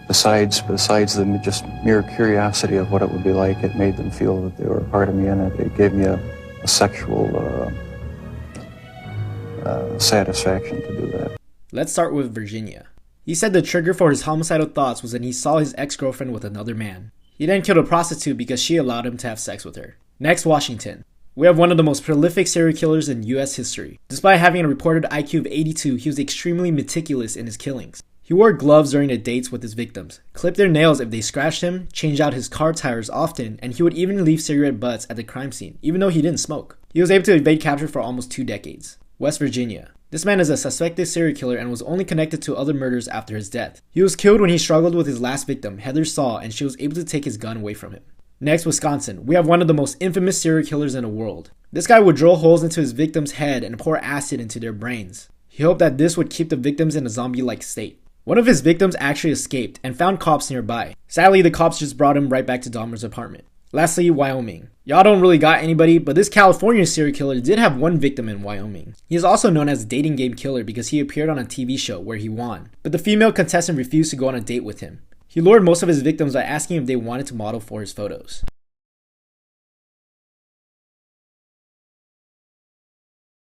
Besides the just mere curiosity of what it would be like, it made them feel that they were a part of me, and it gave me a sexual satisfaction to do that. Let's start with Virginia. He said the trigger for his homicidal thoughts was when he saw his ex-girlfriend with another man. He then killed a prostitute because she allowed him to have sex with her. Next, Washington. We have one of the most prolific serial killers in US history. Despite having a reported IQ of 82, he was extremely meticulous in his killings. He wore gloves during the dates with his victims, clipped their nails if they scratched him, changed out his car tires often, and he would even leave cigarette butts at the crime scene, even though he didn't smoke. He was able to evade capture for almost 2 decades. West Virginia. This man is a suspected serial killer and was only connected to other murders after his death. He was killed when he struggled with his last victim, Heather Saw, and she was able to take his gun away from him. Next, Wisconsin. We have one of the most infamous serial killers in the world. This guy would drill holes into his victim's head and pour acid into their brains. He hoped that this would keep the victims in a zombie-like state. One of his victims actually escaped and found cops nearby. Sadly, the cops just brought him right back to Dahmer's apartment. Lastly, Wyoming. Y'all don't really got anybody, but this California serial killer did have one victim in Wyoming. He is also known as the dating game killer because he appeared on a TV show where he won, but the female contestant refused to go on a date with him. He lured most of his victims by asking if they wanted to model for his photos.